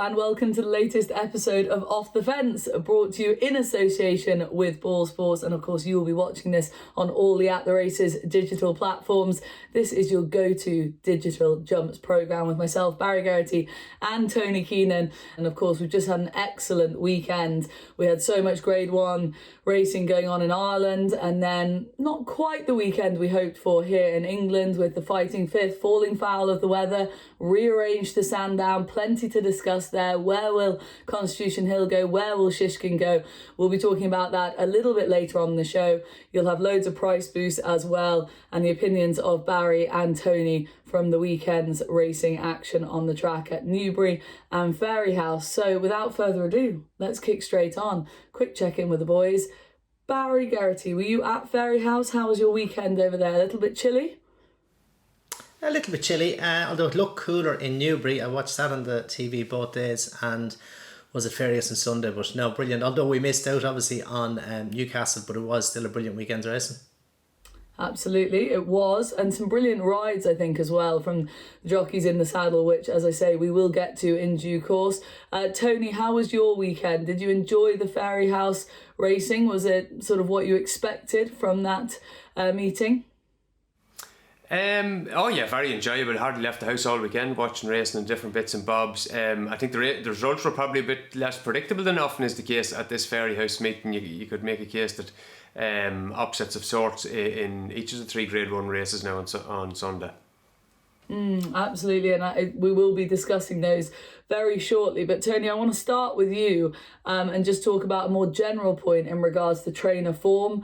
and welcome to the latest episode of Off the Fence, brought to you in association with Ball Sports. And of course, you will be watching this on all the At The Races digital platforms. This is your go-to digital jumps programme with myself, Barry Geraghty and Tony Keenan. And of course, we've just had an excellent weekend. We had so much Grade 1 racing going on in Ireland, and then not quite the weekend we hoped for here in England with the Fighting Fifth falling foul of the weather, rearranged to Sandown. Plenty to discuss there. Where will Constitution Hill go? Where will Shishkin go? We'll be talking about that a little bit later on in the show. You'll have loads of price boosts as well, and the opinions of Barry and Tony from the weekend's racing action on the track at Newbury and Fairyhouse. So without further ado, let's kick straight on. Quick check-in with the boys. Barry Geraghty, were you at Fairyhouse? How was your weekend over there? A little bit chilly? A little bit chilly, although it looked cooler in Newbury. I watched that on the TV both days, and was it Fairyhouse on Sunday, but no, brilliant. Although we missed out obviously on Newcastle, but it was still a brilliant weekend racing. Absolutely, it was, and some brilliant rides I think as well from the jockeys in the saddle, which as I say we will get to in due course. Tony, how was your weekend? Did you enjoy the Fairyhouse racing? Was it sort of what you expected from that meeting? Oh yeah, very enjoyable. Hardly left the house all weekend watching racing and different bits and bobs. I think the results were probably a bit less predictable than often is the case at this Fairyhouse meeting. You could make a case that upsets of sorts in each of the three Grade 1 races now on Sunday. Absolutely, and we will be discussing those very shortly. But Tony, I want to start with you and just talk about a more general point in regards to trainer form.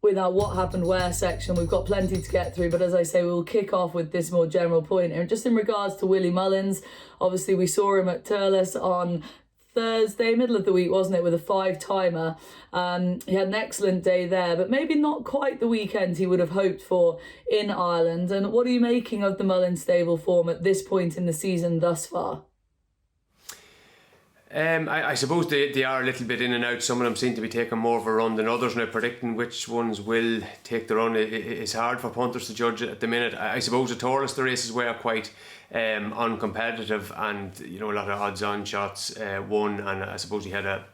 With our What Happened Where section, we've got plenty to get through, but as I say, we'll kick off with this more general point. And just in regards to Willie Mullins, obviously we saw him at Turles on Thursday, middle of the week, wasn't it, with a 5-timer. He had an excellent day there, but maybe not quite the weekend he would have hoped for in Ireland. And what are you making of the Mullins stable form at this point in the season thus far? I suppose they are a little bit in and out. Some of them seem to be taking more of a run than others. Now, predicting which ones will take the run is hard for punters to judge at the minute. I suppose at Taurus the races were quite uncompetitive, and a lot of odds-on shots won, and I suppose he had a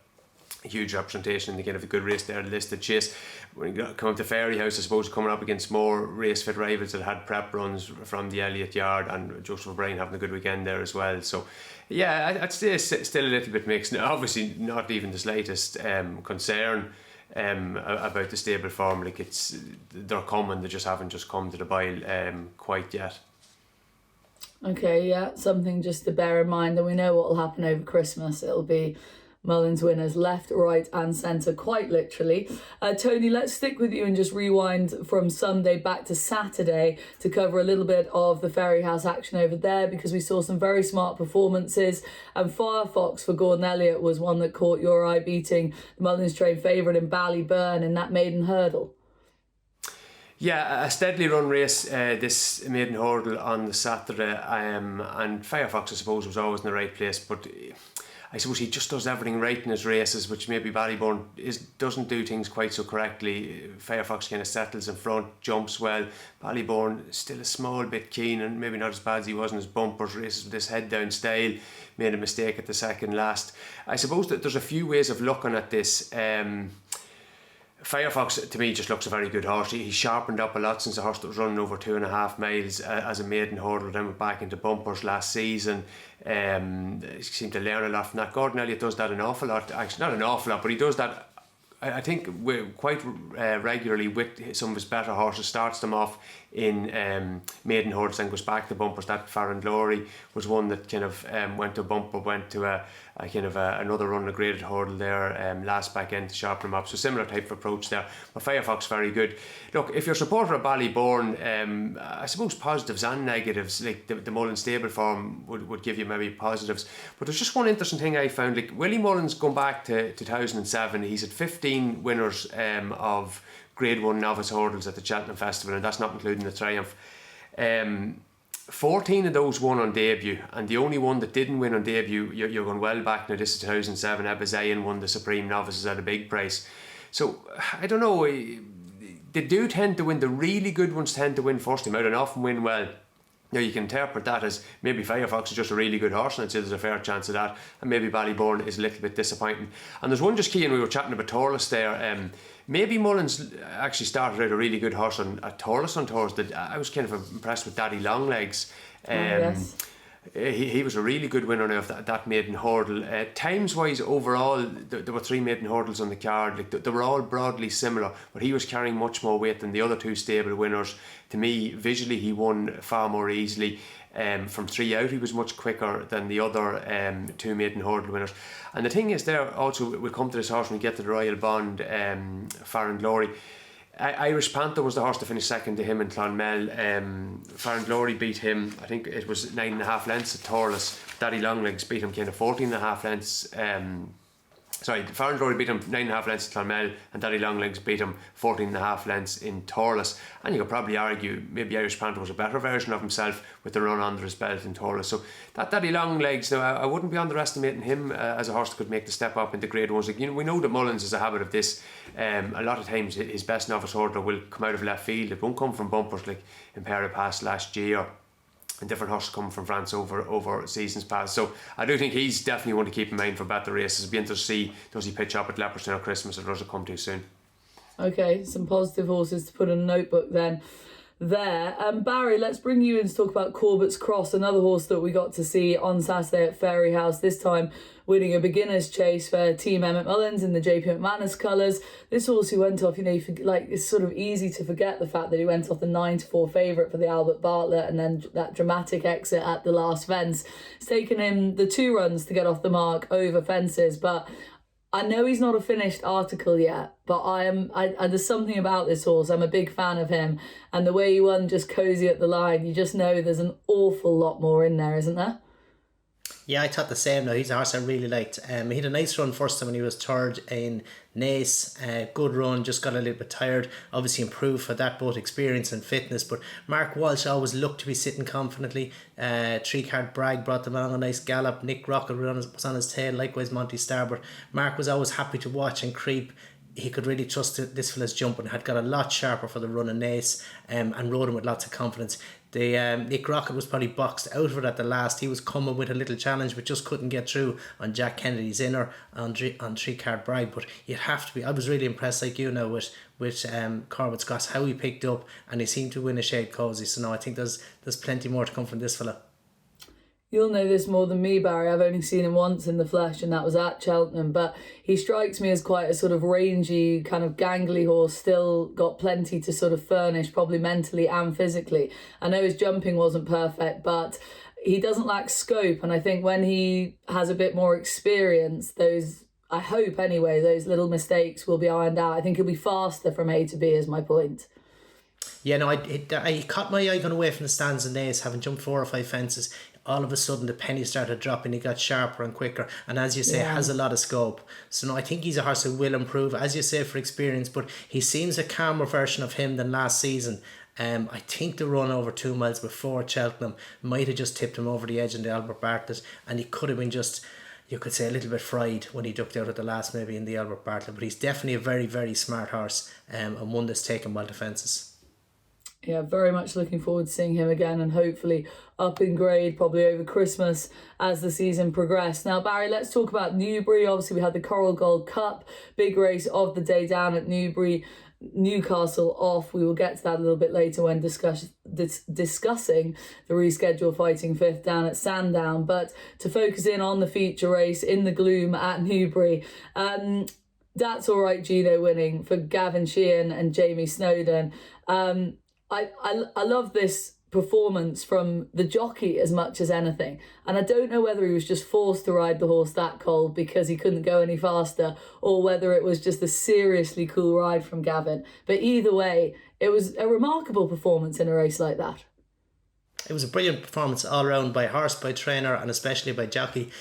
huge representation in the kind of a good race there, listed chase. When you come up to Fairyhouse, I suppose coming up against more race fit rivals that had prep runs from the Elliott Yard, and Joseph O'Brien having a good weekend there as well. So yeah, I'd say it's still a little bit mixed. Now, obviously not even the slightest concern about the stable form. Like they're coming, they just haven't come to the bile quite yet. Okay, yeah, something just to bear in mind, and we know what will happen over Christmas. It'll be Mullins winners left, right and centre, quite literally. Tony, let's stick with you and just rewind from Sunday back to Saturday to cover a little bit of the Fairyhouse action over there, because we saw some very smart performances, and Firefox for Gordon Elliott was one that caught your eye, beating the Mullins train favourite in Ballyburn in that maiden hurdle. Yeah, a steadily run race, this maiden hurdle on the Saturday, and Firefox I suppose was always in the right place, but I suppose he just does everything right in his races, which maybe Ballyburn doesn't do things quite so correctly. Firefox kind of settles in front, jumps well. Ballyburn still a small bit keen, and maybe not as bad as he was in his bumpers races with this head down style. Made a mistake at the second last. I suppose that there's a few ways of looking at this. Firefox to me just looks a very good horse. He sharpened up a lot since the horse that was running over 2.5 miles as a maiden hurdle, then went back into bumpers last season. He seemed to learn a lot from that. Gordon Elliott does that an awful lot, actually not an awful lot, but he does that I think quite regularly with some of his better horses. Starts them off in maiden hurdles and goes back to bumpers. That Farren Glory was one that kind of went to a bumper, went to a kind of another run, a graded hurdle there last back end to sharpen them up. So similar type of approach there. But Firefox very good. Look, if you're a supporter of Ballyburn, I suppose positives and negatives, like the Mullins stable form would give you maybe positives. But there's just one interesting thing I found. Like Willie Mullins going back to 2007, he's had 15 winners of Grade 1 novice hurdles at the Cheltenham Festival, and that's not including the Triumph. 14 of those won on debut, and the only one that didn't win on debut, you're going well back now, this is 2007, Ebizayan won the Supreme Novices at a big price. So, I don't know, they do tend to win, the really good ones tend to win first. They might not often win well, Now you can interpret that as maybe Firefox is just a really good horse, and I'd say there's a fair chance of that, and maybe Ballybourne is a little bit disappointing. And there's one just key, and we were chatting about Torless there. Maybe Mullins actually started out a really good horse at Torless on tours. That I was kind of impressed with Daddy Longlegs. Yes. He was a really good winner now of that maiden hurdle. Times wise, overall, there were 3 maiden hurdles on the card. Like they were all broadly similar, but he was carrying much more weight than the other 2 stable winners. To me, visually, he won far more easily. From 3 out, he was much quicker than the other 2 maiden hurdle winners. And the thing is, there also, we'll come to this horse when we get to the Royal Bond, Farren Glory. Irish Panther was the horse to finish second to him in Clonmel. Farren Glory beat him, I think it was 9.5 lengths at Torless. Daddy Longlegs beat him kind of 14.5 lengths. Farren Glory beat him 9.5 lengths at Clonmel, and Daddy Longlegs beat him 14.5 lengths in Torless. And you could probably argue maybe Irish Panther was a better version of himself with the run under his belt in Torless. So that Daddy Longlegs, now I wouldn't be underestimating him as a horse that could make the step up into Grade 1s. Like, we know that Mullins has a habit of this. A lot of times his best novice hurdler will come out of left field. It won't come from bumpers like Impaire Et Passe last year, and different horses coming from France over seasons past. So I do think he's definitely one to keep in mind for better races. It'll be interesting to see, does he pitch up at Leopardstown or Christmas, or does it come too soon? Okay, some positive horses to put in a notebook then. Barry, let's bring you in to talk about Corbett's Cross, another horse that we got to see on Saturday at Fairyhouse, this time winning a beginner's chase for Team Emmett Mullins in the JP McManus colours. This horse who went off, it's sort of easy to forget the fact that he went off the 9-4 favourite for the Albert Bartlett, and then that dramatic exit at the last fence. It's taken him the 2 runs to get off the mark over fences, but I know he's not a finished article yet, but there's something about this horse. I'm a big fan of him, and the way he won just cozy at the line, you just know there's an awful lot more in there, isn't there? Yeah, I thought the same. No, he's a horse I really liked. He had a nice run first time when he was third in Naas. Good run, just got a little bit tired. Obviously improved for that, both experience and fitness. But Mark Walsh always looked to be sitting confidently. 3-card Bragg brought them on a nice gallop. Nick Rocket was on his tail, likewise Monty Starboard. Mark was always happy to watch and creep. He could really trust this fella's jump, and had got a lot sharper for the run in Naas, and rode him with lots of confidence. Nick Rocket was probably boxed out of it at the last. He was coming with a little challenge, but just couldn't get through on Jack Kennedy's inner on 3-card Bragg. But you'd have to be. I was really impressed, like you know, with Corbett's Cross, how he picked up, and he seemed to win a shade cozy. So no, I think there's plenty more to come from this fella. You'll know this more than me, Barry. I've only seen him once in the flesh, and that was at Cheltenham. But he strikes me as quite a sort of rangy, kind of gangly horse, still got plenty to sort of furnish, probably mentally and physically. I know his jumping wasn't perfect, but he doesn't lack scope. And I think when he has a bit more experience, I hope anyway, those little mistakes will be ironed out. I think he'll be faster from A to B, is my point. Yeah, no, I caught my eye going away from the stands in Naas, having jumped 4 or 5 fences. All of a sudden the penny started dropping, he got sharper and quicker, and as you say, has a lot of scope. So no, I think he's a horse who will improve, as you say, for experience, but he seems a calmer version of him than last season. I think the run over 2 miles before Cheltenham might have just tipped him over the edge in the Albert Bartlett, and he could have been just, you could say, a little bit fried when he ducked out at the last, maybe in the Albert Bartlett. But he's definitely a very, very smart horse, and one that's taken well to fences. Yeah, very much looking forward to seeing him again, and hopefully up in grade probably over Christmas as the season progressed. Now, Barry, let's talk about Newbury. Obviously, we had the Coral Gold Cup, big race of the day down at Newbury. Newcastle off. We will get to that a little bit later when discussing the rescheduled Fighting Fifth down at Sandown. But to focus in on the feature race in the gloom at Newbury, That's All Right Gino winning for Gavin Sheehan and Jamie Snowden. I love this performance from the jockey as much as anything, and I don't know whether he was just forced to ride the horse that cold because he couldn't go any faster, or whether it was just a seriously cool ride from Gavin. But either way, it was a remarkable performance in a race like that. It was a brilliant performance all around, by horse, by trainer, and especially by jockey.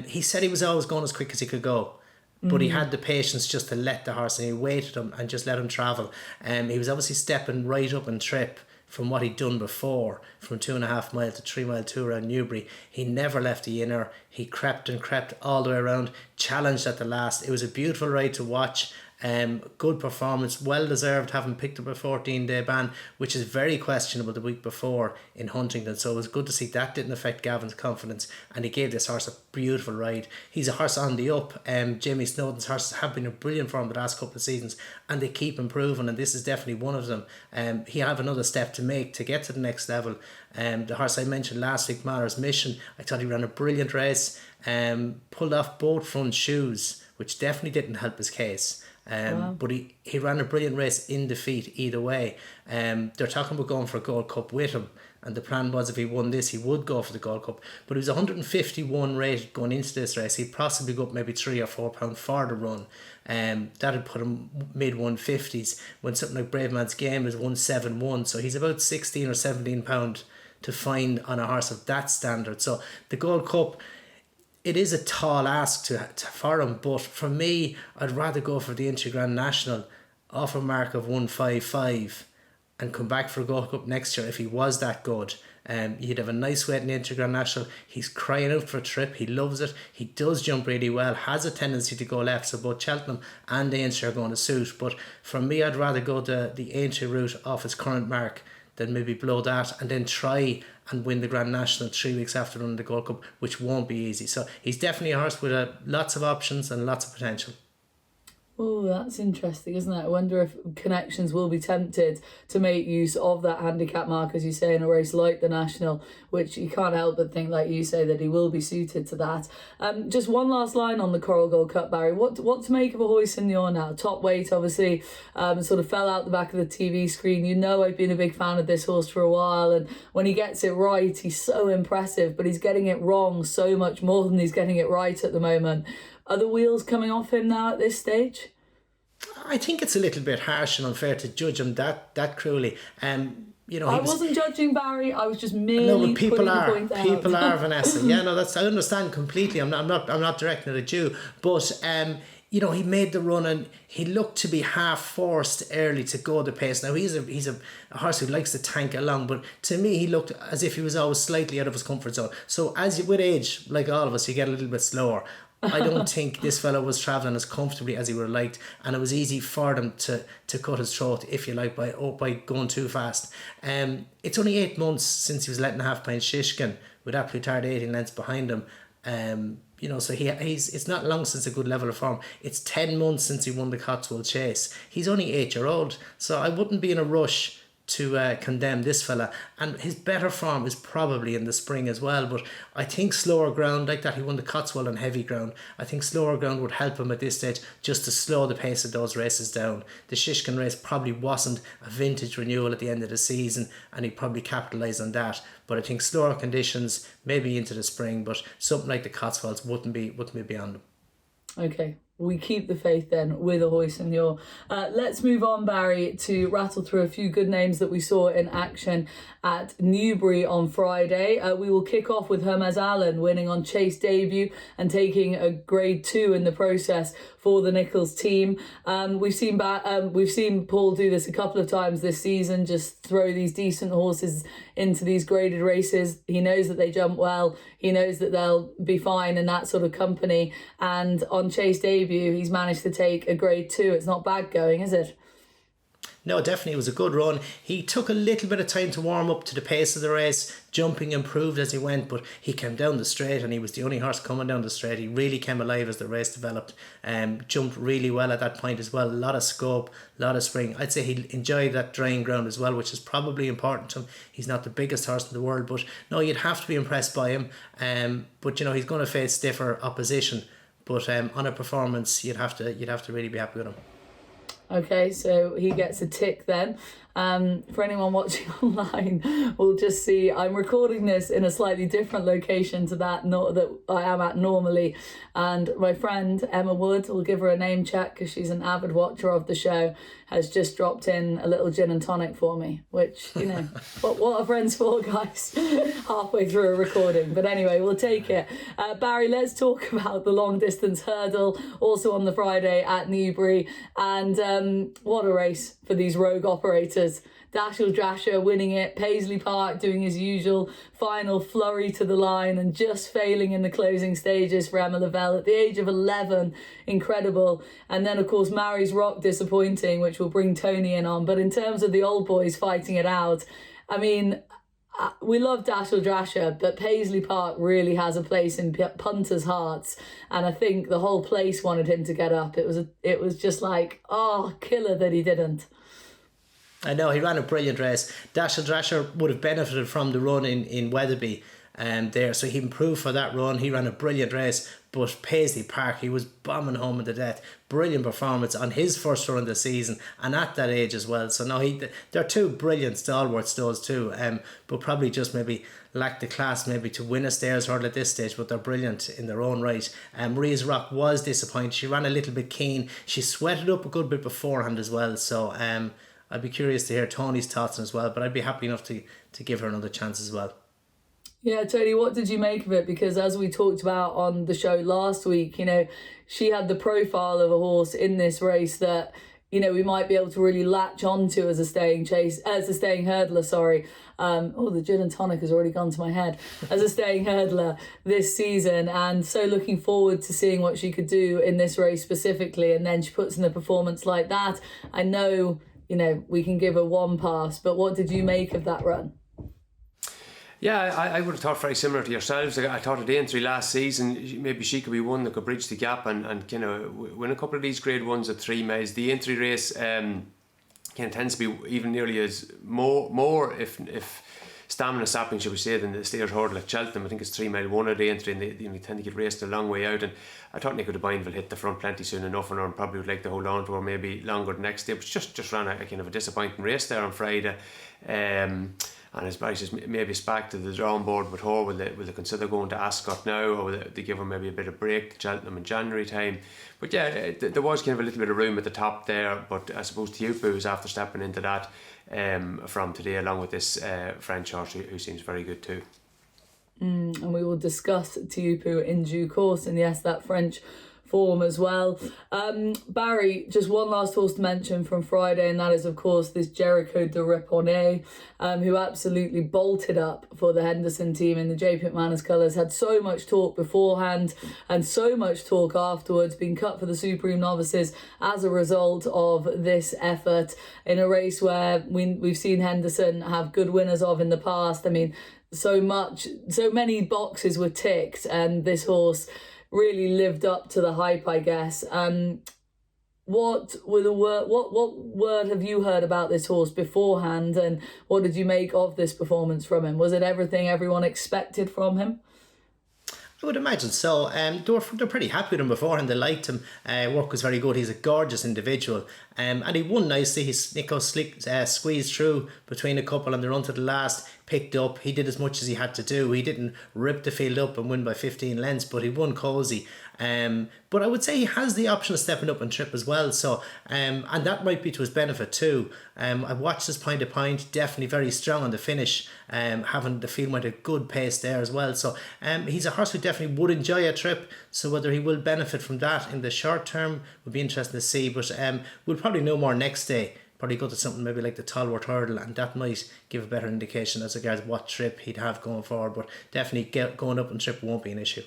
He said he was always going as quick as he could go, but he had the patience just to let the horse, and he waited him and just let him travel. He was obviously stepping right up in trip from what he'd done before, from 2.5 mile to 3 mile 2 around Newbury. He never left the inner. He crept and crept all the way around, challenged at the last. It was a beautiful ride to watch. Good performance, well deserved, having picked up a 14-day ban, which is very questionable the week before in Huntingdon. So it was good to see that didn't affect Gavin's confidence, and he gave this horse a beautiful ride. He's a horse on the up. Jamie Snowden's horses have been in brilliant form the last couple of seasons, and they keep improving, and this is definitely one of them. He have another step to make to get to the next level. The horse I mentioned last week, Maller's Mission, I thought he ran a brilliant race, pulled off both front shoes, which definitely didn't help his case. Wow. But he ran a brilliant race in defeat either way. They're talking about going for a Gold Cup with him, and the plan was if he won this he would go for the Gold Cup, but he was 151 rated going into this race. He'd possibly go up maybe £3 or £4 for the run. That'd put him mid 150s when something like Brave Man's Game is 171, so he's about 16 or 17 pound to find on a horse of that standard. So the Gold Cup, it is a tall ask for him, but for me, I'd rather go for the Inter Grand National off a mark of 155 and come back for a Gold Cup next year if he was that good. He'd have a nice weight in the Inter Grand National. He's crying out for a trip. He loves it. He does jump really well, has a tendency to go left, so both Cheltenham and the Inter are going to suit. But for me, I'd rather go the Inter route off his current mark than maybe blow that and then try and win the Grand National 3 weeks after running the Gold Cup, which won't be easy. So he's definitely a horse with lots of options and lots of potential. Oh, that's interesting, isn't it? I wonder if connections will be tempted to make use of that handicap mark, as you say, in a race like the National, which you can't help but think, like you say, that he will be suited to that. Just one last line on the Coral Gold Cup, Barry. What to make of Ahoy Senor now? Top weight, obviously, sort of fell out the back of the TV screen. You know I've been a big fan of this horse for a while, and when he gets it right, he's so impressive, but he's getting it wrong so much more than he's getting it right at the moment. Are the wheels coming off him now at this stage? I think it's a little bit harsh and unfair to judge him that cruelly. I wasn't judging Barry. I was just merely people putting are the point out. people are Vanessa. Yeah, no, I understand completely. I'm not directing it at you, but he made the run and he looked to be half forced early to go the pace. Now he's a horse who likes to tank along, but to me he looked as if he was always slightly out of his comfort zone. So with age, like all of us, you get a little bit slower. I don't think this fellow was travelling as comfortably as he would have liked, and it was easy for them to cut his throat, if you like, by going too fast. It's only 8 months since he was letting half behind Shishkin, with that Plutard 18 lengths behind him. So it's not long since a good level of form. It's 10 months since he won the Cotswold Chase. He's only 8-year-old, so I wouldn't be in a rush to condemn this fella, and his better form is probably in the spring as well. But I think slower ground like that, he won the Cotswold on heavy ground, I think slower ground would help him at this stage, just to slow the pace of those races down. The Shishkin race probably wasn't a vintage renewal at the end of the season, and he'd probably capitalise on that. But I think slower conditions maybe into the spring, but something like the Cotswolds wouldn't be beyond him. Okay, we keep the faith then with Ahoy Senor. Let's move on, Barry, to rattle through a few good names that we saw in action at Newbury on Friday. We will kick off with Hermes Allen winning on Chase debut and taking a grade 2 in the process for the Nichols team. We've seen Paul do this a couple of times this season, just throw these decent horses into these graded races. He knows that they jump well. He knows that they'll be fine in that sort of company. And on Chase debut, he's managed to take a grade 2. It's not bad going, is it? No, definitely it was a good run. He took a little bit of time to warm up to the pace of the race. Jumping improved as he went, but he came down the straight and he was the only horse coming down the straight. He really came alive as the race developed. Jumped really well at that point as well. A lot of scope, a lot of spring. I'd say he enjoyed that drying ground as well, which is probably important to him. He's not the biggest horse in the world, but no, you'd have to be impressed by him. But he's going to face stiffer opposition. But on a performance, you'd have to really be happy with him. Okay, so he gets a tick then. For anyone watching online, we'll just see I'm recording this in a slightly different location to that I am at normally, and my friend Emma Wood, will give her a name check because she's an avid watcher of the show, has just dropped in a little gin and tonic for me, which, what are friends for, guys? Halfway through a recording. But anyway, we'll take it. Barry, let's talk about the long distance hurdle, also on the Friday at Newbury, and what a race for these rogue operators. Drashers. Dashel Drasher winning it, Paisley Park doing his usual final flurry to the line and just failing in the closing stages for Emma Lavelle at the age of 11. Incredible. And then, of course, Mary's Rock disappointing, which will bring Tony in on. But in terms of the old boys fighting it out, I mean, we love Dashel Drasher, but Paisley Park really has a place in punters' hearts, and I think the whole place wanted him to get up. It was just like, oh, killer that he didn't. I know, he ran a brilliant race. Dashel Drasher would have benefited from the run in Weatherby there, so he improved for that run. He ran a brilliant race, but Paisley Park, he was bombing home to death. Brilliant performance on his first run of the season, and at that age as well. So no, they're two brilliant stalwarts, those two, but probably just maybe lack the class maybe to win a stairs hurdle at this stage, but they're brilliant in their own right. Marie's Rock was disappointed. She ran a little bit keen. She sweated up a good bit beforehand as well, so I'd be curious to hear Tony's thoughts as well, but I'd be happy enough to give her another chance as well. Yeah, Tony, what did you make of it? Because as we talked about on the show last week, you know, she had the profile of a horse in this race that, you know, we might be able to really latch onto as a staying hurdler, sorry. The gin and tonic has already gone to my head. As a staying hurdler this season, and so looking forward to seeing what she could do in this race specifically. And then she puts in a performance like that. I know, you know, we can give her one pass, but what did you make of that run? Yeah, I would have thought very similar to yourselves. I thought at the entry last season, maybe she could be one that could bridge the gap and you know, win a couple of these grade ones at 3 miles. The entry race tends to be even nearly as more if stamina sapping, should we say, than the stairs hurdle at Cheltenham. I think it's 3 mile one of the entry, and they tend to get raced a long way out. And I thought Nico de Bain will hit the front plenty soon enough, and probably would like to hold on to her maybe longer the next day. But just ran a kind of a disappointing race there on Friday. And as Barry says, maybe it's back to the drawing board with her. Will they consider going to Ascot now, or will they give her maybe a bit of break to Cheltenham in January time? But yeah, there was kind of a little bit of room at the top there, but I suppose Tiupu is after stepping into that from today, along with this French horse who seems very good too. And we will discuss Tiupu in due course, and yes, that French form as well. Barry, just one last horse to mention from Friday, and that is of course this Jeriko Du Reponet, who absolutely bolted up for the Henderson team in the JP McManus colours. Had so much talk beforehand and so much talk afterwards, being cut for the Supreme Novices as a result of this effort in a race where we've seen Henderson have good winners of in the past. I mean, so many boxes were ticked, and this horse really lived up to the hype, I guess. What word have you heard about this horse beforehand, and what did you make of this performance from him? Was it everything everyone expected from him? I would imagine so. They're pretty happy with him beforehand. They liked him. Work was very good. He's a gorgeous individual. And he won nicely. Nico squeezed through between a couple and the run to the last, picked up. He did as much as he had to do. He didn't rip the field up and win by 15 lengths, but he won cosy. But I would say he has the option of stepping up and trip as well. So, and that might be to his benefit too. I watched his point to point, definitely very strong on the finish, having the field with a good pace there as well. So, he's a horse who definitely would enjoy a trip. So whether he will benefit from that in the short term would be interesting to see. But we'll probably know more next day. Probably go to something maybe like the Talworth Hurdle, and that might give a better indication as regards what trip he'd have going forward. But definitely going up and trip won't be an issue.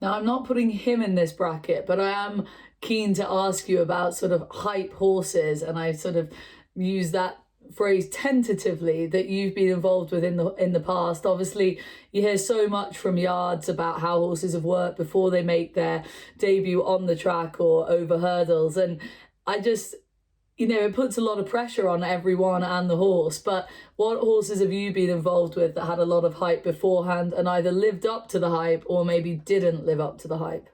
Now, I'm not putting him in this bracket, but I am keen to ask you about sort of hype horses, and I sort of use that phrase tentatively that you've been involved with in the past. Obviously, you hear so much from yards about how horses have worked before they make their debut on the track or over hurdles, and I just, you know, it puts a lot of pressure on everyone and the horse. But what horses have you been involved with that had a lot of hype beforehand and either lived up to the hype or maybe didn't live up to the hype?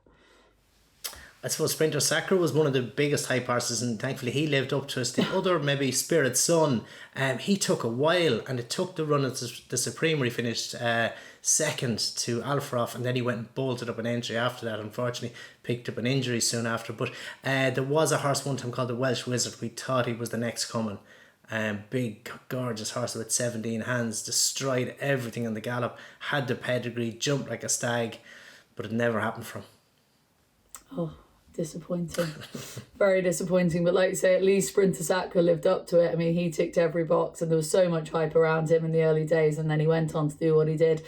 I suppose Sprinter Sacre was one of the biggest hype horses, and thankfully he lived up to us. The other, maybe Spirit Sun, he took a while, and it took the run at the Supreme where he finished second to Alfroth, and then he went and bolted up an entry after that. Unfortunately, picked up an injury soon after. But there was a horse one time called the Welsh Wizard. We thought he was the next coming. Big, gorgeous horse with 17 hands, destroyed everything on the gallop, had the pedigree, jumped like a stag, but it never happened for him. Oh, Disappointing. Very disappointing. But like you say, at least Sprinter Sacre lived up to it. I mean, he ticked every box and there was so much hype around him in the early days, and then he went on to do what he did.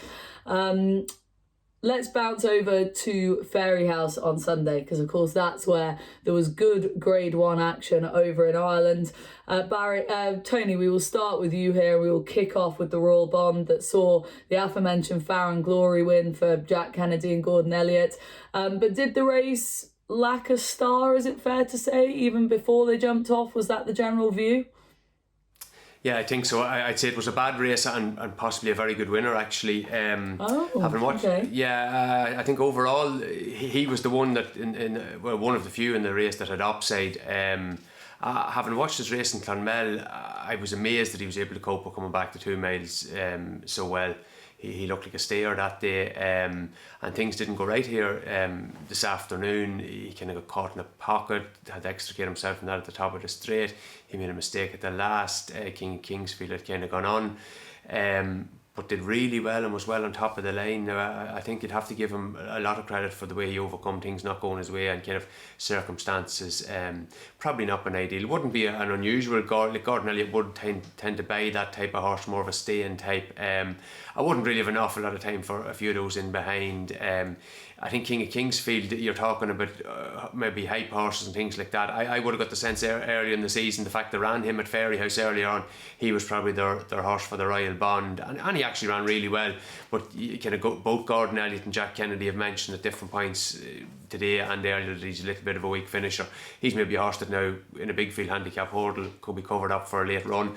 Let's bounce over to Fairyhouse on Sunday, because of course that's where there was good Grade 1 action over in Ireland. Tony, we will start with you here. We will kick off with the Royal Bond that saw the aforementioned Farren Glory win for Jack Kennedy and Gordon Elliott. But did the race lack a star, is it fair to say, even before they jumped off? Was that the general view? Yeah, I think so. I'd say it was a bad race and possibly a very good winner, actually. Having watched, okay. Yeah, I think overall he was the one that one of the few in the race that had upside. Having watched his race in Clonmel, I was amazed that he was able to cope with coming back to 2 miles so well. He looked like a stayer that day, and things didn't go right here this afternoon. He kind of got caught in a pocket, had to extricate himself from that at the top of the straight. He made a mistake at the last. King Kingsfield had kind of gone on, but did really well and was well on top of the line. Now, I think you'd have to give him a lot of credit for the way he overcome things not going his way and kind of circumstances. Probably not been ideal. Wouldn't be an unusual. Gordon Elliott would tend to buy that type of horse, more of a staying type. I wouldn't really have an awful lot of time for a few of those in behind. I think King of Kingsfield, you're talking about maybe hype horses and things like that. I would have got the sense earlier in the season, the fact they ran him at Fairyhouse earlier on, he was probably their horse for the Royal Bond, and he actually ran really well. But you kind of both Gordon Elliott and Jack Kennedy have mentioned at different points today and earlier that he's a little bit of a weak finisher. He's maybe a horse that now in a big field handicap hurdle could be covered up for a late run.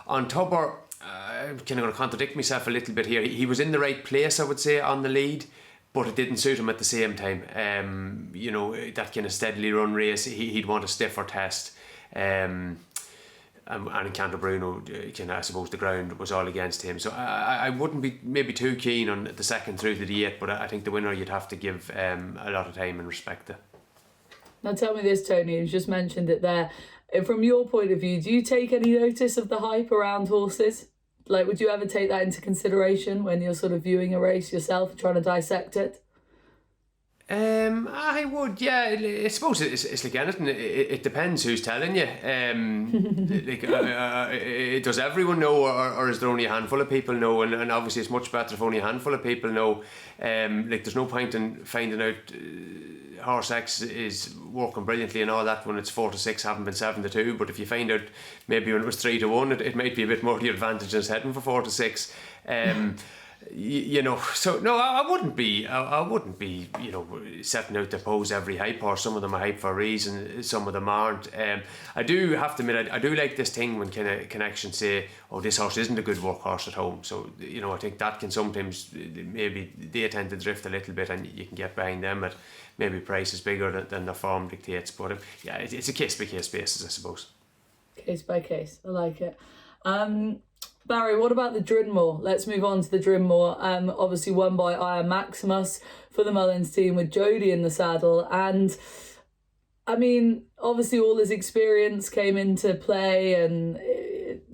On Tubber, I'm kind of going to contradict myself a little bit here. He was in the right place, I would say, on the lead, but it didn't suit him at the same time. That kind of steadily run race, he'd want a stiffer test. And in Canterbruno, I suppose the ground was all against him. So I wouldn't be maybe too keen on the second through to the 8th, but I think the winner you'd have to give a lot of time and respect to. Now tell me this, Tony, you just mentioned it there. From your point of view, do you take any notice of the hype around horses? Like, would you ever take that into consideration when you're sort of viewing a race yourself, trying to dissect it? I would, yeah. I suppose it's like anything. It depends who's telling you. Does everyone know, or is there only a handful of people know? And obviously, it's much better if only a handful of people know. There's no point in finding out horse X is working brilliantly and all that when it's 4-6, haven't been 7-2. But if you find out maybe when it was 3-1, it might be a bit more to your advantage than heading for 4-6. So no, I wouldn't be setting out to oppose every hype horse. Some of them are hype for a reason, some of them aren't. I do have to admit, I do like this thing when kind of connections say, oh, this horse isn't a good workhorse at home. So I think that can sometimes, maybe they tend to drift a little bit and you can get behind them at maybe prices bigger than their form dictates. But it's a case by case basis, I suppose. Case by case, I like it. Barry, what about the Drinmore? Let's move on to the Drinmore. Obviously won by Am Maximus for the Mullins team with Jody in the saddle. And I mean, obviously all his experience came into play, and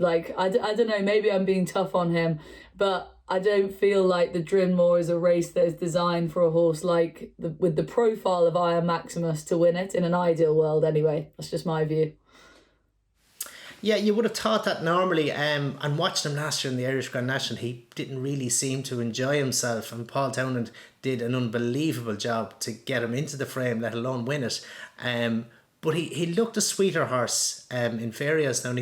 I don't know, maybe I'm being tough on him, but I don't feel like the Drinmore is a race that is designed for a horse with the profile of Am Maximus to win it, in an ideal world anyway. That's just my view. Yeah, you would have thought that normally, and watched him last year in the Irish Grand National, he didn't really seem to enjoy himself, and Paul Townend did an unbelievable job to get him into the frame, let alone win it. But he looked a sweeter horse in Fairyhouse now, and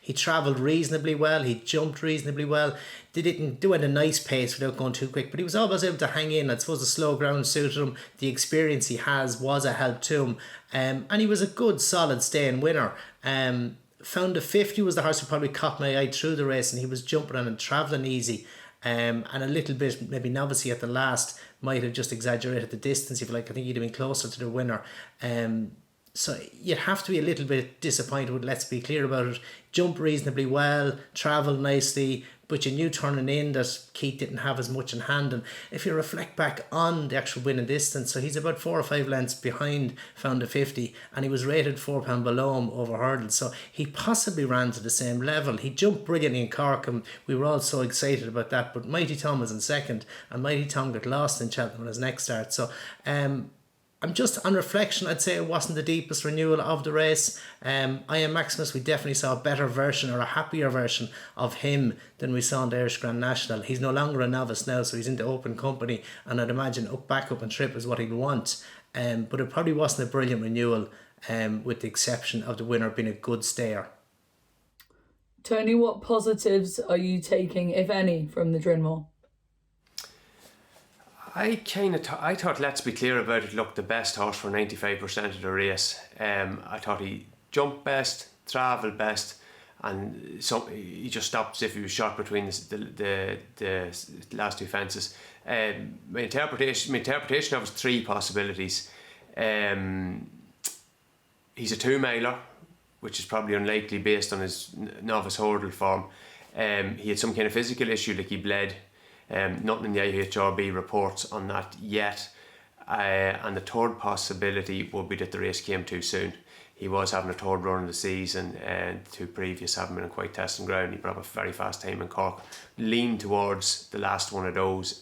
he travelled reasonably well, he jumped reasonably well, didn't do it at a nice pace without going too quick, but he was always able to hang in. I suppose the slow ground suited him, the experience he has was a help to him, and he was a good solid staying winner. Found the 50 was the horse who probably caught my eye through the race, and he was jumping on and travelling easy, and a little bit maybe novice at the last, might have just exaggerated the distance, if you like. I think he'd have been closer to the winner. So you'd have to be a little bit disappointed with, let's be clear about it. Jumped reasonably well, travelled nicely, but you knew turning in that Keith didn't have as much in hand. And if you reflect back on the actual winning distance, so he's about 4 or 5 lengths behind Found the 50, and he was rated £4 below him over hurdles, so he possibly ran to the same level. He jumped brilliantly in Cork, and we were all so excited about that, but Mighty Tom was in second, and Mighty Tom got lost in Cheltenham on his next start. So I'm just on reflection, I'd say it wasn't the deepest renewal of the race. Am Maximus, we definitely saw a better version or a happier version of him than we saw in the Irish Grand National. He's no longer a novice now, so he's into open company, and I'd imagine back up and trip is what he'd want. But it probably wasn't a brilliant renewal, with the exception of the winner being a good stayer. Tony, what positives are you taking, if any, from the Drinmore? I thought Let's Be Clear About It looked the best horse for 95% of the race. I thought he jumped best, travelled best, and he just stopped as if he was shot between the last two fences. My interpretation of his three possibilities. He's a 2-miler, which is probably unlikely based on his novice hurdle form. He had some kind of physical issue, like he bled. Nothing in the IHRB reports on that yet. And the third possibility would be that the race came too soon. He was having a third run of the season, and two previous haven't been quite testing ground. He brought up a very fast time in Cork. Leaned towards the last one of those.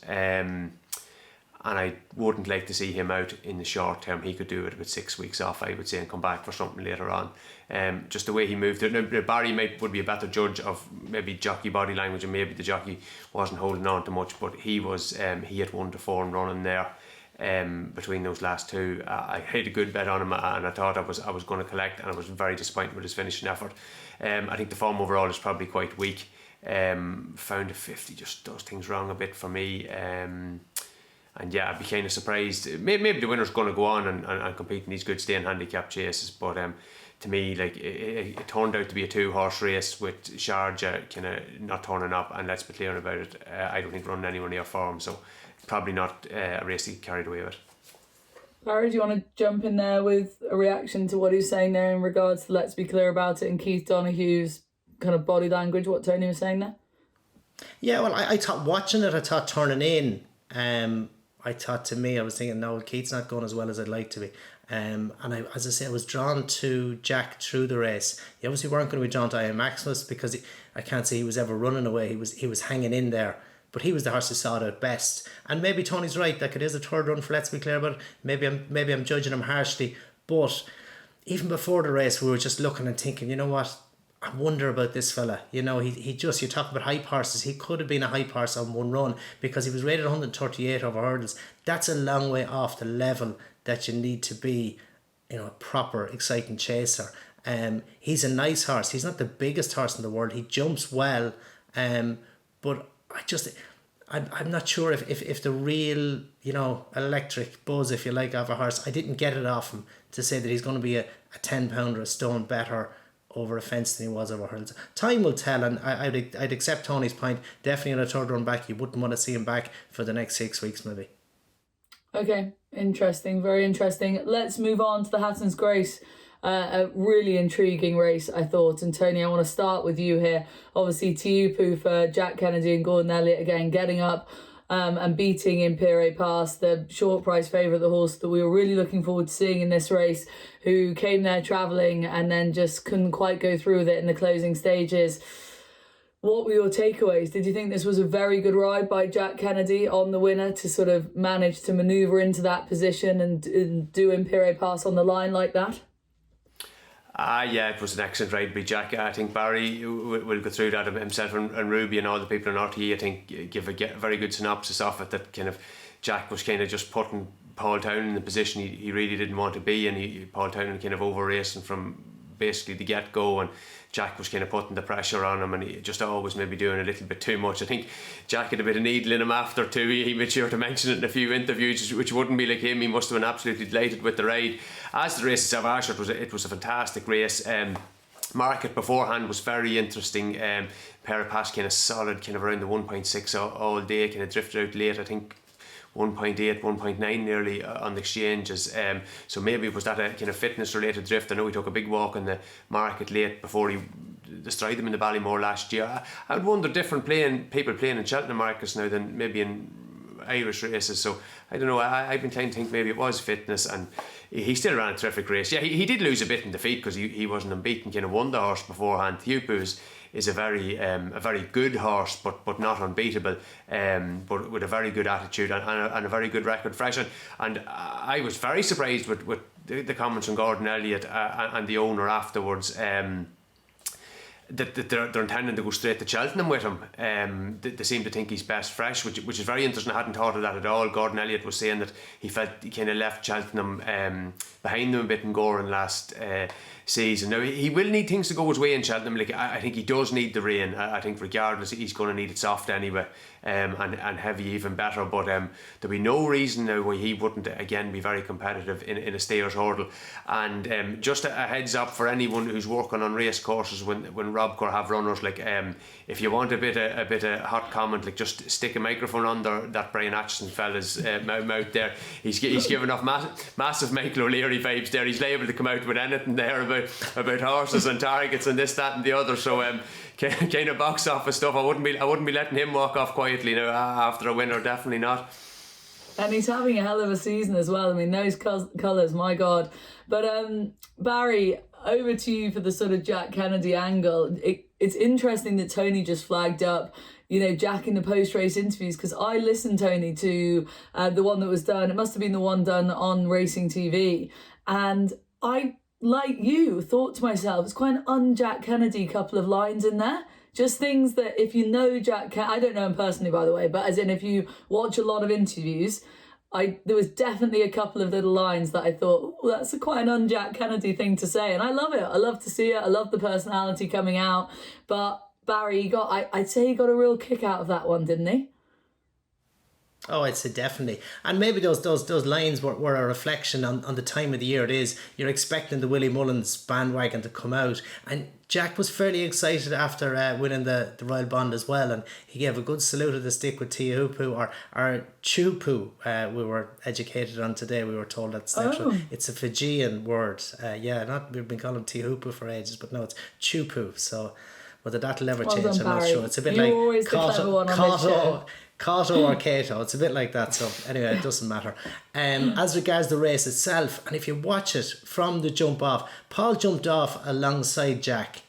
And I wouldn't like to see him out in the short term. He could do it with 6 weeks off, I would say, and come back for something later on. Just the way he moved. Barry would be a better judge of maybe jockey body language, and maybe the jockey wasn't holding on to much, but he was. He had 1 to 4 and running there. Between those last two, I had a good bet on him, and I thought I was going to collect, and I was very disappointed with his finishing effort. I think the form overall is probably quite weak. Found a 50 just does things wrong a bit for me. And yeah, I'd be kind of surprised. Maybe the winner's going to go on and compete in these good staying handicap chases, but to me, like it turned out to be a 2-horse race with Sharjah kind of not turning up, and Let's Be Clear About It. I don't think running anywhere near form, so probably not a race he carried away with. Barry, do you want to jump in there with a reaction to what he's saying there in regards to Let's Be Clear About It and Keith Donoghue's kind of body language, what Tony was saying there? Yeah, well, I thought watching it, I thought turning in, I thought to me, I was thinking, no, Keith's not going as well as I'd like to be. And as I say, I was drawn to Jack through the race. He obviously weren't going to be drawn to Am Maximus because I can't say he was ever running away. He was hanging in there. But he was the horse who saw it out best. And maybe Tony's right, like it is a third run for Let's Be Clear About It. Maybe I'm judging him harshly. But even before the race, we were just looking and thinking, you know what? I wonder about this fella. You know, he just, you talk about hype horses. He could have been a hype horse on one run because he was rated 138 over hurdles. That's a long way off the level that you need to be, you know, a proper, exciting chaser. He's a nice horse. He's not the biggest horse in the world. He jumps well. But I'm not sure if the real, you know, electric buzz, if you like, of a horse, I didn't get it off him to say that he's going to be a 10 pounder, a stone better over a fence than he was over hurdles. Time will tell, and I'd accept Tony's point. Definitely on a third run back, you wouldn't want to see him back for the next 6 weeks maybe. Okay, interesting, very interesting. Let's move on to the Hatton's Grace. A really intriguing race, I thought. And Tony, I want to start with you here. Obviously, Tiupu for Jack Kennedy and Gordon Elliott again getting up and beating Impaire Et Passe, the short price favourite, the horse that we were really looking forward to seeing in this race, who came there travelling and then just couldn't quite go through with it in the closing stages. What were your takeaways? Did you think this was a very good ride by Jack Kennedy on the winner to sort of manage to manoeuvre into that position and do Impaire Et Passe on the line like that? Yeah, it was an excellent ride by Jack. I think Barry will go through that himself, and Ruby and all the people in RTE, I think, give a very good synopsis of it, that kind of Jack was kind of just putting Paul Townend in the position he really didn't want to be, and Paul Townend kind of over racing from basically the get-go, and Jack was kind of putting the pressure on him, and he just always maybe doing a little bit too much. I think Jack had a bit of needle in him after too. He made sure to mention it in a few interviews, which wouldn't be like him. He must have been absolutely delighted with the ride. As the race itself, Asher, it was a fantastic race. Market beforehand was very interesting. Impaire Et Passe kind of solid, kind of around the 1.6 all day, kind of drifted out late, I think 1.8, 1.9 nearly on the exchanges. So maybe it was that a kind of fitness related drift. I know he took a big walk in the market late before he destroyed them in the Ballymore last year. I would wonder, different people playing in Cheltenham markets now than maybe in Irish races. So I don't know, I've been trying to think maybe it was fitness, and he still ran a terrific race. Yeah, he did lose a bit in defeat because he wasn't unbeaten, kind of won the horse beforehand. Tiupu is a very good horse, but not unbeatable, but with a very good attitude and a very good record fresh. And I was very surprised with the comments from Gordon Elliott and the owner afterwards. That they're intending to go straight to Cheltenham with him. They seem to think he's best fresh, which is very interesting. I hadn't thought of that at all. Gordon Elliott was saying that he felt he kind of left Cheltenham behind them a bit in Goran last season. Now he will need things to go his way in Cheltenham. Like I think he does need the rain. I think regardless he's going to need it soft anyway, and heavy even better. But there'll be no reason now why he wouldn't again be very competitive in a stayers hurdle. And just a heads up for anyone who's working on race courses when Robcore have runners, like if you want a bit of hot comment, like just stick a microphone under that Brian Atchison fella's mouth there. He's giving off massive Michael O'Leary vibes there. He's liable to come out with anything there about horses and targets and this, that and the other. So kind of box office stuff. I wouldn't be letting him walk off quietly now after a winner, definitely not. And he's having a hell of a season as well. I mean, those colours, my God. But Barry, over to you for the sort of Jack Kennedy angle. It's interesting that Tony just flagged up, Jack in the post-race interviews, because I listened, Tony, to the one that was done. It must have been the one done on Racing TV. And I, like you, thought to myself, it's quite an un-Jack Kennedy couple of lines in there. Just things that if you know Jack Kennedy, I don't know him personally, by the way, but as in if you watch a lot of interviews, there was definitely a couple of little lines that I thought, that's quite an un-Jack Kennedy thing to say. And I love it. I love to see it. I love the personality coming out. But Barry, I'd say he got a real kick out of that one, didn't he? Oh, I'd say definitely. And maybe those lines were a reflection on the time of the year it is. You're expecting the Willie Mullins bandwagon to come out. And Jack was fairly excited after winning the Royal Bond as well. And he gave a good salute of the stick with Tiahupu or Chupu. We were educated on today. We were told that's actually, it's a Fijian word. We've been calling Tiahupu for ages, but no, it's Chupu. So whether that'll ever change, done, I'm not Barry. sure. It's a bit You're like always the clever one on this show. Kato or Kato, it's a bit like that. So anyway, it doesn't matter. As regards the race itself, and if you watch it from the jump off, Paul jumped off alongside Jack,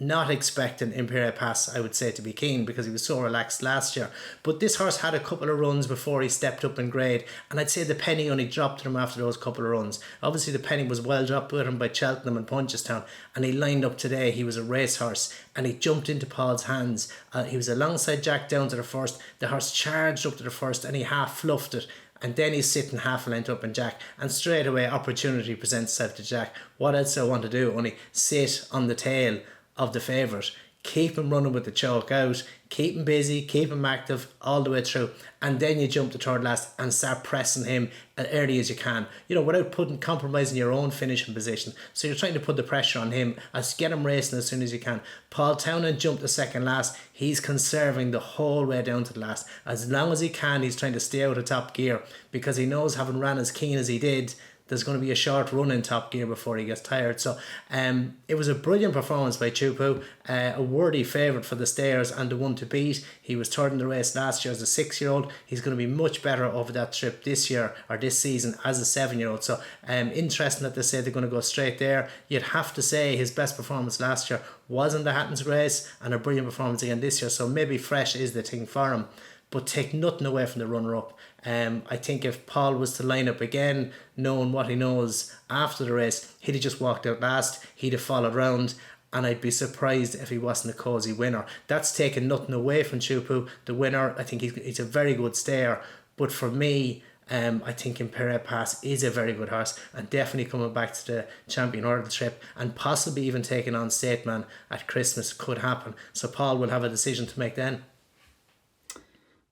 not expecting Impaire Et Passe, I would say, to be keen because he was so relaxed last year. But this horse had a couple of runs before he stepped up in grade, and I'd say the penny only dropped to him after those couple of runs. Obviously the penny was well dropped with him by Cheltenham and Punchestown, and he lined up today. He was a racehorse and he jumped into Paul's hands. He was alongside Jack down to the first. The horse charged up to the first and he half fluffed it. And then he's sitting half a length up in Jack, and straight away opportunity presents itself to Jack. What else do I want to do? Only sit on the tail of the favourite, keep him running with the choke out, keep him busy, keep him active all the way through, and then you jump to third last and start pressing him as early as you can, without compromising your own finishing position. So you're trying to put the pressure on him as get him racing as soon as you can. Paul Townend jumped to second last. He's conserving the whole way down to the last. As long as he can, he's trying to stay out of top gear because he knows, having ran as keen as he did, there's going to be a short run in top gear before he gets tired. So it was a brilliant performance by Chupu, a worthy favourite for the stayers and the one to beat. He was third in the race last year as a 6-year-old. He's going to be much better over that trip this year or this season as a 7-year-old. So interesting that they say they're going to go straight there. You'd have to say his best performance last year was in the Hatton's Grace and a brilliant performance again this year. So maybe fresh is the thing for him. But take nothing away from the runner-up. I think if Paul was to line up again, knowing what he knows after the race, he'd have just walked out last, he'd have followed round, and I'd be surprised if he wasn't a cosy winner. That's taking nothing away from Chupu, the winner. I think he's a very good stayer. But for me, I think Impaire Et Passe is a very good horse and definitely coming back to the champion hurdle trip and possibly even taking on Stateman at Christmas could happen. So Paul will have a decision to make then.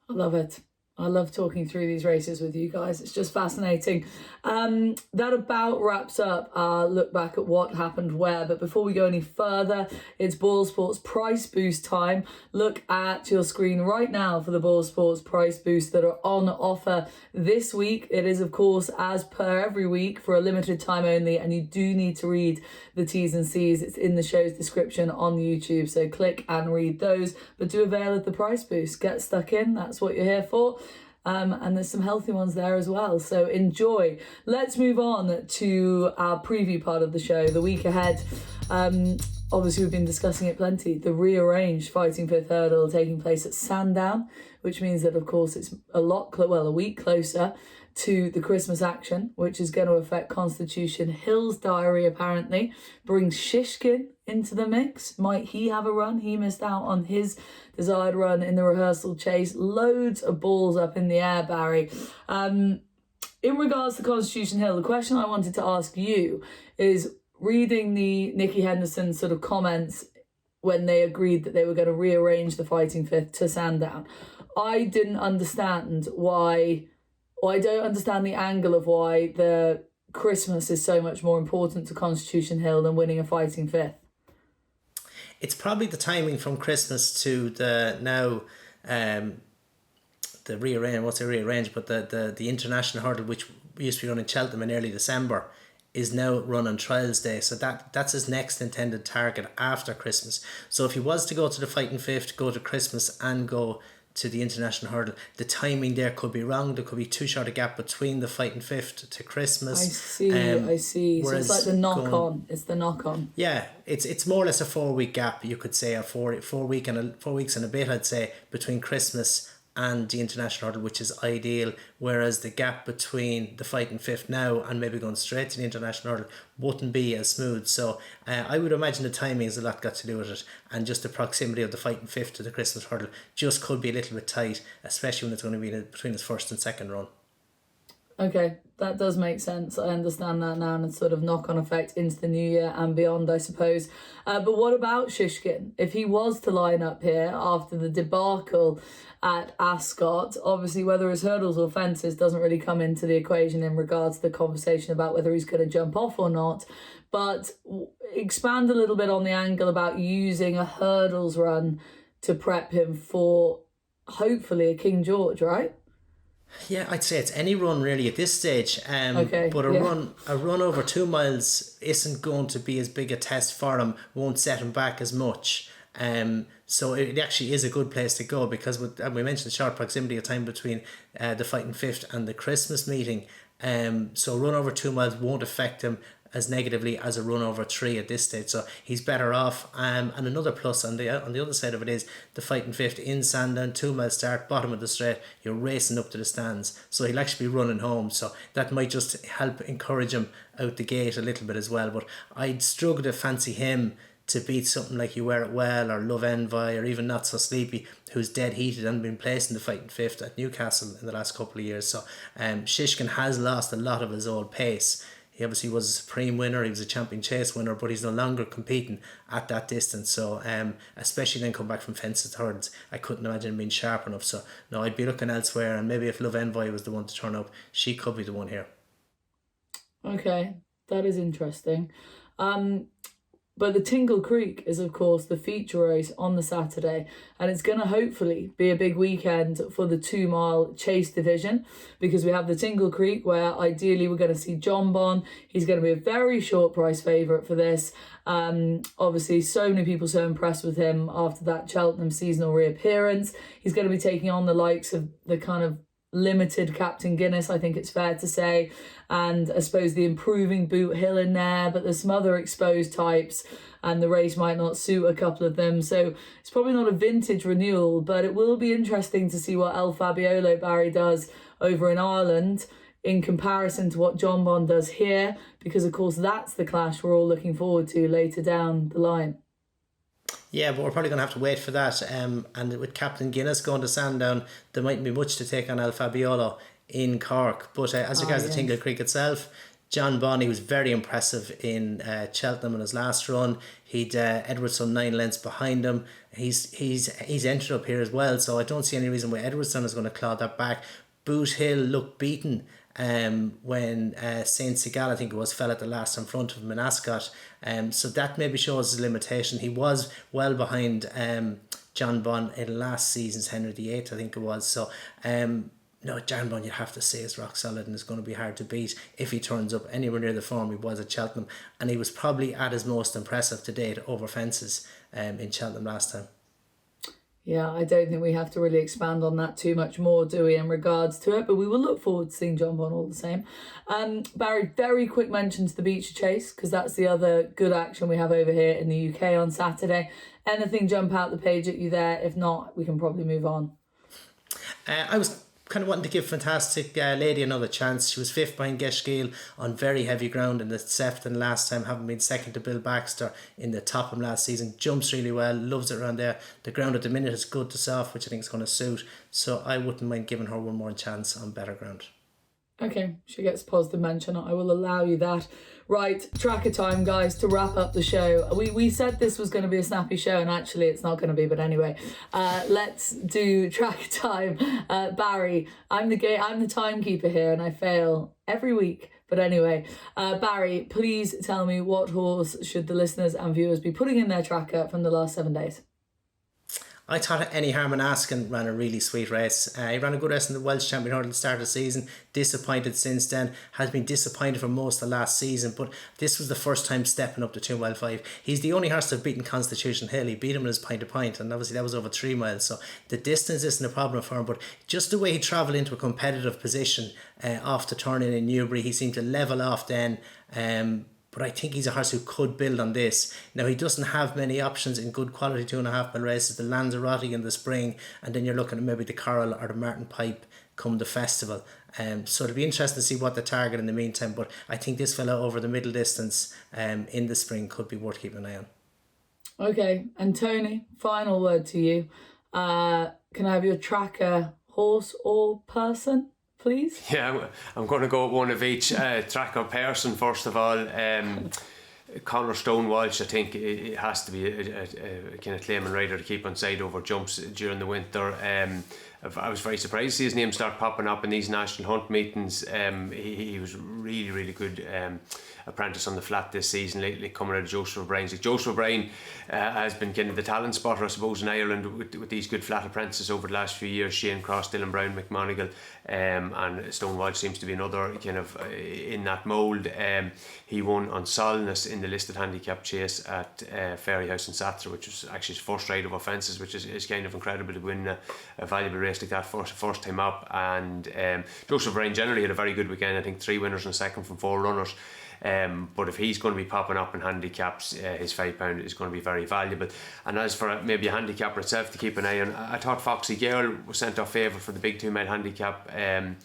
I love it. I love talking through these races with you guys. It's just fascinating. That about wraps up our look back at what happened where. But before we go any further, it's Ball Sports price boost time. Look at your screen right now for the Ball Sports price boosts that are on offer this week. It is, of course, as per every week, for a limited time only. And you do need to read the T's and C's. It's in the show's description on YouTube. So click and read those. But do avail of the price boost. Get stuck in. That's what you're here for. And there's some healthy ones there as well. So enjoy. Let's move on to our preview part of the show, the week ahead. Obviously, we've been discussing it plenty. The rearranged Fighting Fifth Hurdle taking place at Sandown, which means that, of course, it's a week closer to the Christmas action, which is going to affect Constitution Hill's diary, apparently. Brings Shishkin into the mix. Might he have a run? He missed out on his desired run in the rehearsal chase. Loads of balls up in the air, Barry. In regards to Constitution Hill, the question I wanted to ask you is, reading the Nicky Henderson sort of comments when they agreed that they were going to rearrange the Fighting Fifth to Sandown, I didn't understand why, or I don't understand the angle of why the Christmas is so much more important to Constitution Hill than winning a Fighting Fifth. It's probably the timing from Christmas to the now the rearranged, but the international hurdle, which used to be run in Cheltenham in early December, is now run on Trials Day. So that's his next intended target after Christmas. So if he was to go to the Fighting Fifth, go to Christmas and go to the international hurdle, the timing there could be wrong. There could be too short a gap between the Fighting Fifth to Christmas. I see. So it's like the knock-on. It's the knock-on. Yeah, it's more or less a 4-week gap, you could say, or 4 weeks and a bit, I'd say, between Christmas and the international hurdle, which is ideal, whereas the gap between the Fighting Fifth now and maybe going straight to the international hurdle wouldn't be as smooth. So I would imagine the timing has a lot got to do with it, and just the proximity of the Fighting Fifth to the Christmas hurdle just could be a little bit tight, especially when it's going to be between his first and second run. Okay, that does make sense. I understand that now, and it's sort of knock-on effect into the new year and beyond, I suppose. But what about Shishkin? If he was to line up here after the debacle at Ascot, obviously whether his hurdles or fences doesn't really come into the equation in regards to the conversation about whether he's going to jump off or not. But expand a little bit on the angle about using a hurdles run to prep him for hopefully a King George, right? Yeah, I'd say it's any run really at this stage. But a run over 2 miles isn't going to be as big a test for him, won't set him back as much. So it actually is a good place to go, because we mentioned the short proximity of time between the Fighting Fifth and the Christmas meeting. So a run over 2 miles won't affect him as negatively as a run over 3 at this stage, so he's better off. And another plus on the other side of it is the Fighting Fifth in Sandown, 2 mile start, bottom of the straight, you're racing up to the stands, so he'll actually be running home, so that might just help encourage him out the gate a little bit as well. But I'd struggle to fancy him to beat something like You Wear It Well or Love Envy or even Not So Sleepy, who's dead heated and been placed in the Fighting Fifth at Newcastle in the last couple of years. So Shishkin has lost a lot of his old pace. He obviously was a Supreme winner, he was a Champion Chase winner, but he's no longer competing at that distance. So especially then come back from fences to hurdles, I couldn't imagine him being sharp enough. So no, I'd be looking elsewhere, and maybe if Love Envy was the one to turn up, she could be the one here. Okay, that is interesting. But the Tingle Creek is, of course, the feature race on the Saturday, and it's going to hopefully be a big weekend for the 2 mile chase division, because we have the Tingle Creek where ideally we're going to see Jonbon. He's going to be a very short price favourite for this. Obviously, so many people so impressed with him after that Cheltenham seasonal reappearance. He's going to be taking on the likes of the kind of limited Captain Guinness, I think it's fair to say, and I suppose the improving Boot Hill in there, but there's some other exposed types and the race might not suit a couple of them, so it's probably not a vintage renewal, but it will be interesting to see what El Fabiolo Barry does over in Ireland in comparison to what Jonbon does here, because of course that's the clash we're all looking forward to later down the line. Yeah, but we're probably going to have to wait for that. And with Captain Guinness going to Sandown, there mightn't be much to take on El Fabiolo in Cork. But as regards the Tingle Creek itself, Jonbon, he was very impressive in Cheltenham in his last run. He'd Edwardson 9 lengths behind him. He's entered up here as well, so I don't see any reason why Edwardson is going to claw that back. Boot Hill looked beaten when Saint Segal, I think it was, fell at the last in front of him in Ascot. So that maybe shows his limitation. He was well behind Jonbon in last season's Henry VIII, I think it was. So no, Jonbon, you have to say, is rock solid and is going to be hard to beat if he turns up anywhere near the form he was at Cheltenham. And he was probably at his most impressive to date over fences in Cheltenham last time. Yeah, I don't think we have to really expand on that too much more, do we, in regards to it? But we will look forward to seeing Jonbon all the same. Barry, very quick mention to the Beecher Chase, because that's the other good action we have over here in the UK on Saturday. Anything jump out the page at you there? If not, we can probably move on. I was kind of wanting to give Fantastic Lady another chance. She was fifth behind Geraghty on very heavy ground in the Sefton last time, having been second to Bill Baxter in the Topham last season. Jumps really well, loves it around there. The ground at the minute is good to soft, which I think is going to suit. So I wouldn't mind giving her one more chance on better ground. Okay, she gets positive mention. I will allow you that. Right, tracker time, guys, to wrap up the show. We said this was going to be a snappy show, and actually it's not going to be, but anyway. Let's do tracker time. Barry, I'm the timekeeper here, and I fail every week. But anyway, Barry, please tell me, what horse should the listeners and viewers be putting in their tracker from the last 7 days? I thought Any Harman Askin ran a really sweet race. He ran a good race in the Welsh Champion Hurdle at the start of the season. Disappointed since then. Has been disappointed for most of the last season. But this was the first time stepping up to 2 mile 5. He's the only horse to have beaten Constitution Hill. He beat him in his point to point. And obviously that was over 3 miles. So the distance isn't a problem for him. But just the way he travelled into a competitive position off the turning in Newbury. He seemed to level off then. But I think he's a horse who could build on this. Now, he doesn't have many options in good quality 2.5 mile races. The Lanzarote in the spring, and then you're looking at maybe the Coral or the Martin Pipe come the festival. So it'll be interesting to see what the target in the meantime. But I think this fella over the middle distance in the spring could be worth keeping an eye on. Okay, and Tony, final word to you. Can I have your tracker, horse or person, please? Yeah, I'm going to go with one of each. Tracker person, first of all. Conor Stone Walsh, I think it has to be a kind of claiming rider to keep on side over jumps during the winter. I was very surprised to see his name start popping up in these national hunt meetings. He was really, really good apprentice on the flat this season, lately coming out of Joseph O'Brien. Joseph O'Brien has been kind of the talent spotter, I suppose, in Ireland with these good flat apprentices over the last few years. Shane Cross, Dylan Brown, McMonigal, and Stone Walsh seems to be another kind of in that mould. He won on Solness in the listed handicap chase at Fairyhouse in Satra, which was actually his first ride of offences, which is kind of incredible to win a valuable race like that first time up. And Joseph O'Brien generally had a very good weekend. I think 3 winners and a second from 4 runners. But if he's going to be popping up in handicaps, his £5 is going to be very valuable. And as for maybe a handicapper itself to keep an eye on, I thought Foxy Girl was sent off favourite for the big 2 mile handicap at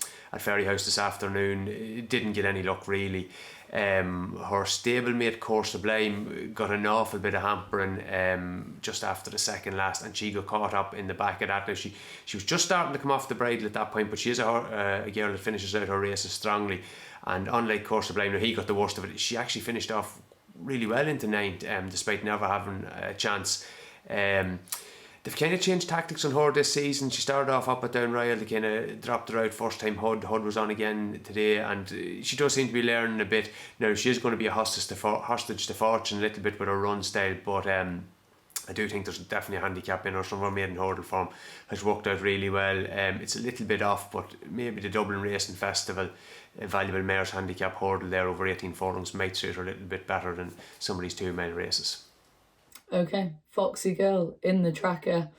Fairyhouse this afternoon. It didn't get any luck really. Her stablemate Course Sublime got an awful bit of hampering just after the second last, and she got caught up in the back of that. Now she was just starting to come off the bridle at that point, but she is a girl that finishes out her races strongly. And unlike Course Sublime, he got the worst of it. She actually finished off really well into 9th, despite never having a chance. They've kind of changed tactics on her this season. She started off up at Down Royal. They kind of dropped her out first time. Hud was on again today, and she does seem to be learning a bit. Now, she is going to be a hostage to fortune a little bit with her run style, but I do think there's definitely a handicap in her. Some of her maiden hurdle form has worked out really well. It's a little bit off, but maybe the Dublin Racing Festival, a valuable mare's handicap hurdle there over 18 furlongs might suit her a little bit better than some of these 2 mile races. Okay, Foxy Girl in the tracker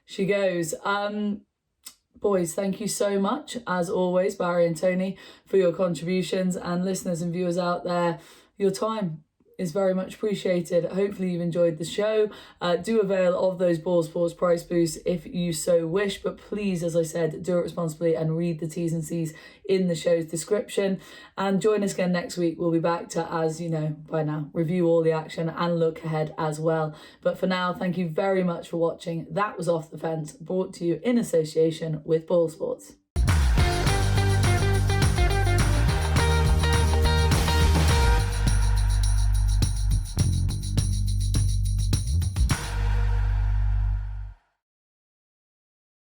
she goes. Boys, thank you so much, as always, Barry and Tony, for your contributions, and listeners and viewers out there, your time is very much appreciated. Hopefully you've enjoyed the show. Do avail of those Ball Sports price boosts if you so wish, but please, as I said, do it responsibly and read the T's and C's in the show's description. And join us again next week. We'll be back to, as you know by now, review all the action and look ahead as well. But for now, thank you very much for watching. That was Off the Fence, brought to you in association with Ball Sports.